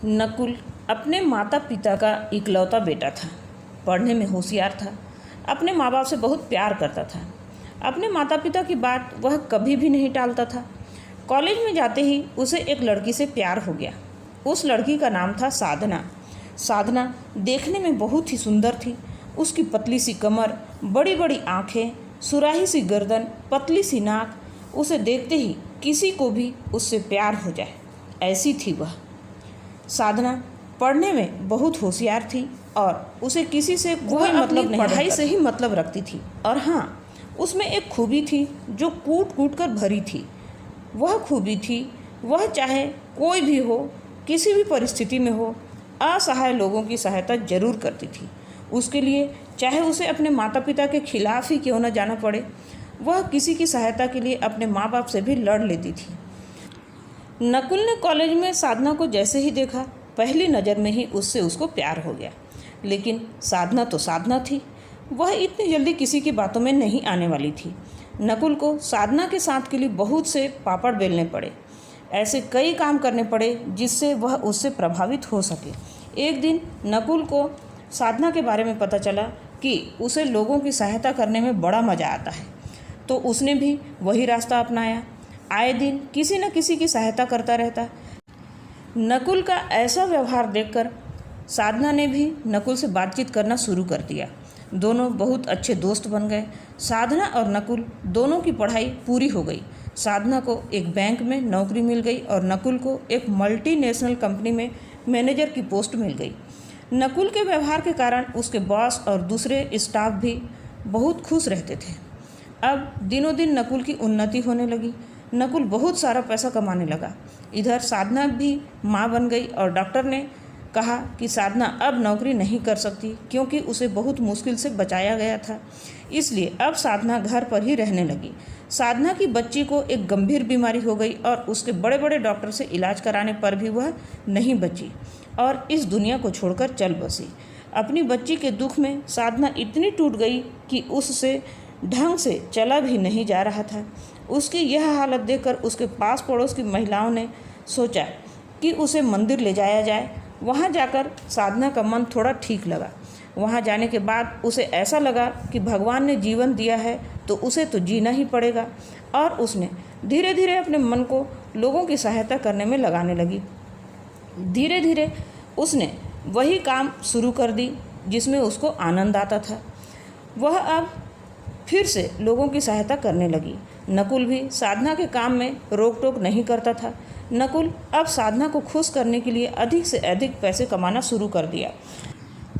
नकुल अपने माता पिता का इकलौता बेटा था। पढ़ने में होशियार था। अपने माँ बाप से बहुत प्यार करता था। अपने माता पिता की बात वह कभी भी नहीं टालता था। कॉलेज में जाते ही उसे एक लड़की से प्यार हो गया। उस लड़की का नाम था साधना। साधना देखने में बहुत ही सुंदर थी। उसकी पतली सी कमर, बड़ी बड़ी आँखें, सुराही सी गर्दन, पतली सी नाक, उसे देखते ही किसी को भी उससे प्यार हो जाए, ऐसी थी वह। साधना पढ़ने में बहुत होशियार थी और उसे किसी से कोई मतलब नहीं, पढ़ाई से ही मतलब रखती थी। और हाँ, उसमें एक खूबी थी जो कूट कूट कर भरी थी। वह खूबी थी, वह चाहे कोई भी हो, किसी भी परिस्थिति में हो, असहाय लोगों की सहायता जरूर करती थी। उसके लिए चाहे उसे अपने माता पिता के खिलाफ ही क्यों न जाना पड़े, वह किसी की सहायता के लिए अपने माँ बाप से भी लड़ लेती थी। नकुल ने कॉलेज में साधना को जैसे ही देखा, पहली नज़र में ही उसको प्यार हो गया। लेकिन साधना तो साधना थी, वह इतनी जल्दी किसी की बातों में नहीं आने वाली थी। नकुल को साधना के साथ के लिए बहुत से पापड़ बेलने पड़े। ऐसे कई काम करने पड़े जिससे वह उससे प्रभावित हो सके। एक दिन नकुल को साधना के बारे में पता चला कि उसे लोगों की सहायता करने में बड़ा मज़ा आता है, तो उसने भी वही रास्ता अपनाया। आए दिन किसी न किसी की सहायता करता रहता। नकुल का ऐसा व्यवहार देखकर साधना ने भी नकुल से बातचीत करना शुरू कर दिया। दोनों बहुत अच्छे दोस्त बन गए। साधना और नकुल दोनों की पढ़ाई पूरी हो गई। साधना को एक बैंक में नौकरी मिल गई और नकुल को एक मल्टीनेशनल कंपनी में मैनेजर की पोस्ट मिल गई। नकुल के व्यवहार के कारण उसके बॉस और दूसरे स्टाफ भी बहुत खुश रहते थे। अब दिनों दिन नकुल की उन्नति होने लगी। नकुल बहुत सारा पैसा कमाने लगा। इधर साधना भी माँ बन गई और डॉक्टर ने कहा कि साधना अब नौकरी नहीं कर सकती क्योंकि उसे बहुत मुश्किल से बचाया गया था। इसलिए अब साधना घर पर ही रहने लगी। साधना की बच्ची को एक गंभीर बीमारी हो गई और उसके बड़े बड़े डॉक्टर से इलाज कराने पर भी वह नहीं बची और इस दुनिया को छोड़कर चल बसी। अपनी बच्ची के दुख में साधना इतनी टूट गई कि उससे ढंग से चला भी नहीं जा रहा था। उसकी यह हालत देखकर उसके पास पड़ोस की महिलाओं ने सोचा कि उसे मंदिर ले जाया जाए। वहाँ जाकर साधना का मन थोड़ा ठीक लगा। वहाँ जाने के बाद उसे ऐसा लगा कि भगवान ने जीवन दिया है तो उसे तो जीना ही पड़ेगा, और उसने धीरे धीरे अपने मन को लोगों की सहायता करने में लगाने लगी। धीरे धीरे उसने वही काम शुरू कर दी जिसमें उसको आनंद आता था। वह अब फिर से लोगों की सहायता करने लगी। नकुल भी साधना के काम में रोक टोक नहीं करता था। नकुल अब साधना को खुश करने के लिए अधिक से अधिक पैसे कमाना शुरू कर दिया।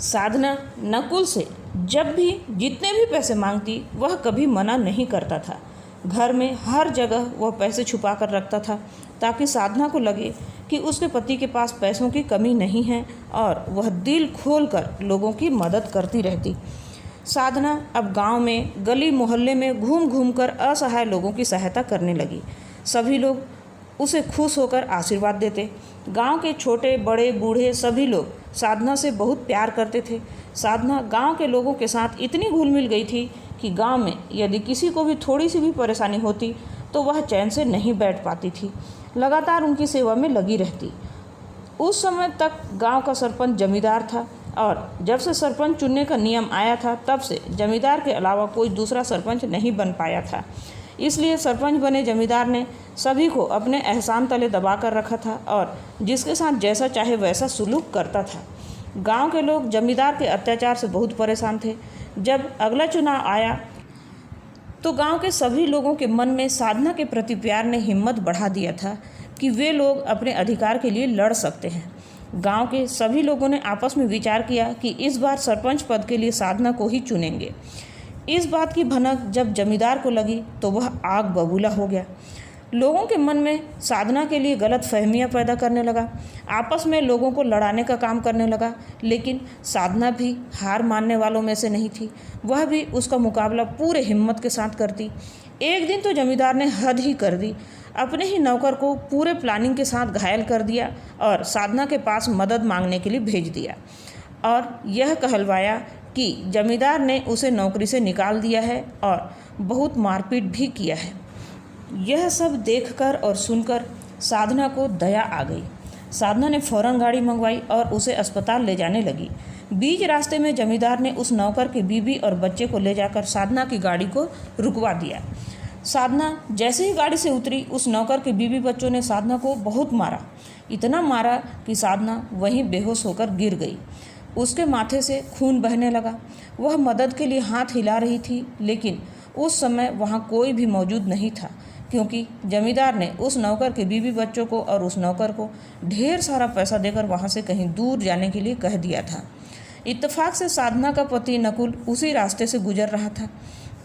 साधना नकुल से जब भी जितने भी पैसे मांगती वह कभी मना नहीं करता था। घर में हर जगह वह पैसे छुपा कर रखता था ताकि साधना को लगे कि उसके पति के पास पैसों की कमी नहीं है और वह दिल खोल कर लोगों की मदद करती रहती। साधना अब गांव में गली मोहल्ले में घूम घूम कर असहाय लोगों की सहायता करने लगी। सभी लोग उसे खुश होकर आशीर्वाद देते। गांव के छोटे बड़े बूढ़े सभी लोग साधना से बहुत प्यार करते थे। साधना गांव के लोगों के साथ इतनी घुल मिल गई थी कि गांव में यदि किसी को भी थोड़ी सी भी परेशानी होती तो वह चैन से नहीं बैठ पाती थी, लगातार उनकी सेवा में लगी रहती। उस समय तक गांव का सरपंच जमींदार था और जब से सरपंच चुनने का नियम आया था तब से जमींदार के अलावा कोई दूसरा सरपंच नहीं बन पाया था। इसलिए सरपंच बने जमींदार ने सभी को अपने एहसान तले दबा कर रखा था और जिसके साथ जैसा चाहे वैसा सुलूक करता था। गांव के लोग जमींदार के अत्याचार से बहुत परेशान थे। जब अगला चुनाव आया तो गांव के सभी लोगों के मन में साधना के प्रति प्यार ने हिम्मत बढ़ा दिया था कि वे लोग अपने अधिकार के लिए लड़ सकते हैं। गांव के सभी लोगों ने आपस में विचार किया कि इस बार सरपंच पद के लिए साधना को ही चुनेंगे। इस बात की भनक जब जमींदार को लगी तो वह आग बबूला हो गया। लोगों के मन में साधना के लिए गलत फहमियाँ पैदा करने लगा, आपस में लोगों को लड़ाने का काम करने लगा। लेकिन साधना भी हार मानने वालों में से नहीं थी। वह भी उसका मुकाबला पूरे हिम्मत के साथ करती। एक दिन तो जमींदार ने हद ही कर दी। अपने ही नौकर को पूरे प्लानिंग के साथ घायल कर दिया और साधना के पास मदद मांगने के लिए भेज दिया और यह कहलवाया कि जमींदार ने उसे नौकरी से निकाल दिया है और बहुत मारपीट भी किया है। यह सब देखकर और सुनकर साधना को दया आ गई। साधना ने फौरन गाड़ी मंगवाई और उसे अस्पताल ले जाने लगी। बीच रास्ते में जमींदार ने उस नौकर की बीवी और बच्चे को ले जाकर साधना की गाड़ी को रुकवा दिया। साधना जैसे ही गाड़ी से उतरी, उस नौकर के बीवी बच्चों ने साधना को बहुत मारा, इतना मारा कि साधना वहीं बेहोश होकर गिर गई। उसके माथे से खून बहने लगा। वह मदद के लिए हाथ हिला रही थी, लेकिन उस समय वहाँ कोई भी मौजूद नहीं था, क्योंकि जमींदार ने उस नौकर के बीवी बच्चों को और उस नौकर को ढेर सारा पैसा देकर वहाँ से कहीं दूर जाने के लिए कह दिया था। इत्तेफाक से साधना का पति नकुल उसी रास्ते से गुजर रहा था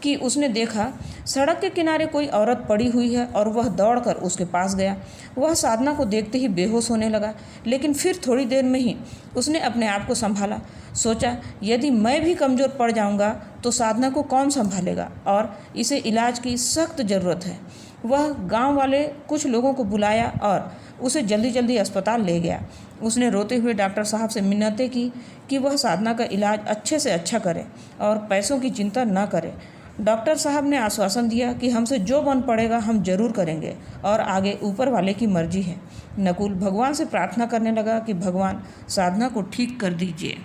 कि उसने देखा सड़क के किनारे कोई औरत पड़ी हुई है और वह दौड़कर उसके पास गया। वह साधना को देखते ही बेहोश होने लगा, लेकिन फिर थोड़ी देर में ही उसने अपने आप को संभाला। सोचा, यदि मैं भी कमज़ोर पड़ जाऊंगा तो साधना को कौन संभालेगा और इसे इलाज की सख्त ज़रूरत है। वह गांव वाले कुछ लोगों को बुलाया और उसे जल्दी जल्दी अस्पताल ले गया। उसने रोते हुए डॉक्टर साहब से मिन्नतें की कि वह साधना का इलाज अच्छे से अच्छा करे और पैसों की चिंता न करे। डॉक्टर साहब ने आश्वासन दिया कि हमसे जो बन पड़ेगा हम जरूर करेंगे और आगे ऊपर वाले की मर्जी है। नकुल भगवान से प्रार्थना करने लगा कि भगवान साधना को ठीक कर दीजिए।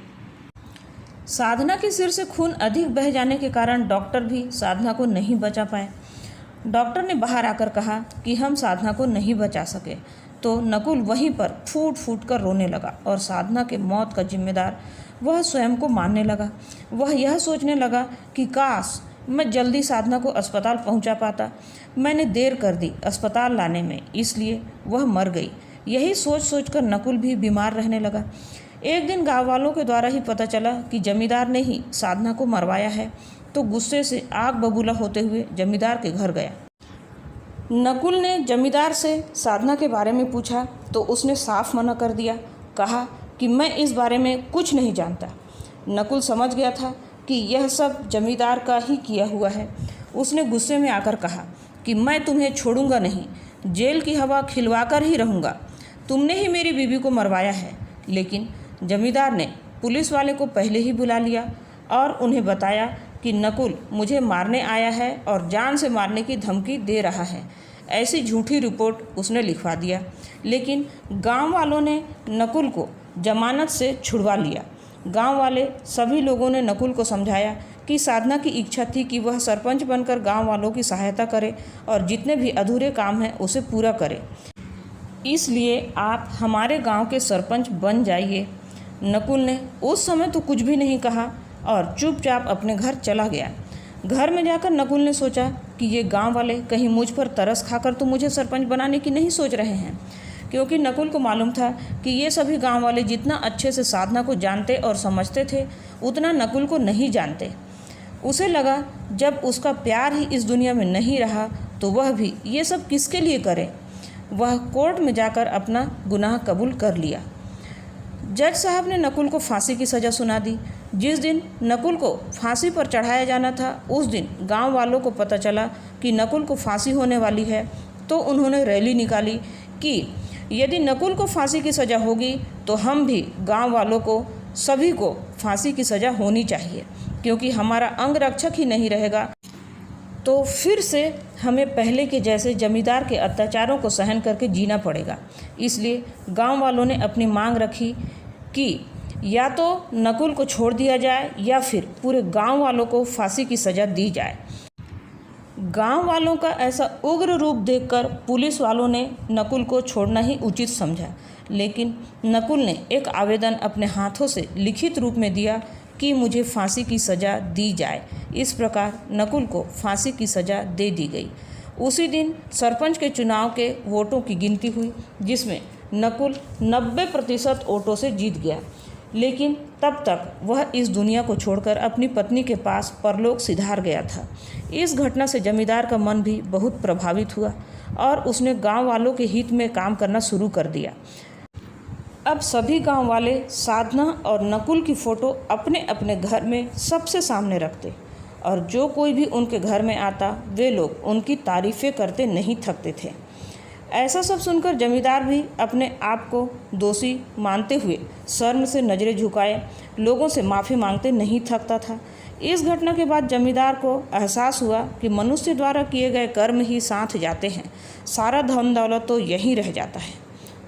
साधना के सिर से खून अधिक बह जाने के कारण डॉक्टर भी साधना को नहीं बचा पाए। डॉक्टर ने बाहर आकर कहा कि हम साधना को नहीं बचा सके, तो नकुल वहीं पर फूट फूट कर रोने लगा और साधना के मौत का जिम्मेदार वह स्वयं को मानने लगा। वह यह सोचने लगा कि काश मैं जल्दी साधना को अस्पताल पहुंचा पाता। मैंने देर कर दी अस्पताल लाने में, इसलिए वह मर गई। यही सोच सोचकर नकुल भी बीमार रहने लगा। एक दिन गाँव वालों के द्वारा ही पता चला कि जमींदार ने ही साधना को मरवाया है, तो गुस्से से आग बबूला होते हुए जमींदार के घर गया। नकुल ने जमींदार से साधना के बारे में पूछा तो उसने साफ मना कर दिया। कहा कि मैं इस बारे में कुछ नहीं जानता। नकुल समझ गया था कि यह सब जमींदार का ही किया हुआ है। उसने गुस्से में आकर कहा कि मैं तुम्हें छोड़ूंगा नहीं, जेल की हवा खिलवाकर ही रहूँगा। तुमने ही मेरी बीवी को मरवाया है। लेकिन जमींदार ने पुलिस वाले को पहले ही बुला लिया और उन्हें बताया कि नकुल मुझे मारने आया है और जान से मारने की धमकी दे रहा है। ऐसी झूठी रिपोर्ट उसने लिखवा दिया। लेकिन गांव वालों ने नकुल को जमानत से छुड़वा लिया। गांव वाले सभी लोगों ने नकुल को समझाया कि साधना की इच्छा थी कि वह सरपंच बनकर गांव वालों की सहायता करे और जितने भी अधूरे काम हैं उसे पूरा करे। इसलिए आप हमारे गांव के सरपंच बन जाइए। नकुल ने उस समय तो कुछ भी नहीं कहा और चुपचाप अपने घर चला गया। घर में जाकर नकुल ने सोचा कि ये गांव वाले कहीं मुझ पर तरस खाकर तो मुझे सरपंच बनाने की नहीं सोच रहे हैं, क्योंकि नकुल को मालूम था कि ये सभी गांव वाले जितना अच्छे से साधना को जानते और समझते थे, उतना नकुल को नहीं जानते। उसे लगा जब उसका प्यार ही इस दुनिया में नहीं रहा तो वह भी ये सब किसके लिए करे। वह कोर्ट में जाकर अपना गुनाह कबूल कर लिया। जज साहब ने नकुल को फांसी की सज़ा सुना दी। जिस दिन नकुल को फांसी पर चढ़ाया जाना था, उस दिन गांव वालों को पता चला कि नकुल को फांसी होने वाली है, तो उन्होंने रैली निकाली कि यदि नकुल को फांसी की सज़ा होगी तो हम भी गांव वालों को सभी को फांसी की सज़ा होनी चाहिए, क्योंकि हमारा अंग रक्षक ही नहीं रहेगा तो फिर से हमें पहले के जैसे जमींदार के अत्याचारों को सहन करके जीना पड़ेगा। इसलिए गांव वालों ने अपनी मांग रखी कि या तो नकुल को छोड़ दिया जाए या फिर पूरे गांव वालों को फांसी की सज़ा दी जाए। गांव वालों का ऐसा उग्र रूप देखकर पुलिस वालों ने नकुल को छोड़ना ही उचित समझा, लेकिन नकुल ने एक आवेदन अपने हाथों से लिखित रूप में दिया कि मुझे फांसी की सज़ा दी जाए। इस प्रकार नकुल को फांसी की सज़ा दे दी गई। उसी दिन सरपंच के चुनाव के वोटों की गिनती हुई, जिसमें नकुल 90% वोटों से जीत गया। लेकिन तब तक वह इस दुनिया को छोड़कर अपनी पत्नी के पास परलोक सिधार गया था। इस घटना से जमींदार का मन भी बहुत प्रभावित हुआ और उसने गांव वालों के हित में काम करना शुरू कर दिया। अब सभी गांव वाले साधना और नकुल की फ़ोटो अपने अपने घर में सबसे सामने रखते और जो कोई भी उनके घर में आता वे लोग उनकी तारीफ़ें करते नहीं थकते थे। ऐसा सब सुनकर जमींदार भी अपने आप को दोषी मानते हुए शर्म से नज़रें झुकाए लोगों से माफ़ी मांगते नहीं थकता था। इस घटना के बाद जमींदार को एहसास हुआ कि मनुष्य द्वारा किए गए कर्म ही साथ जाते हैं, सारा धन दौलत तो यहीं रह जाता है।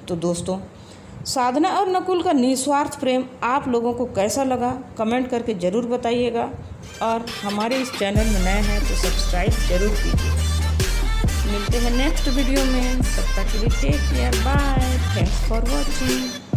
तो दोस्तों, साधना और नकुल का निस्वार्थ प्रेम आप लोगों को कैसा लगा कमेंट करके ज़रूर बताइएगा, और हमारे इस चैनल में नए हैं तो सब्सक्राइब ज़रूर कीजिए। मिलते हैं नेक्स्ट वीडियो में, तब तक के लिए take care, bye, thanks for watching.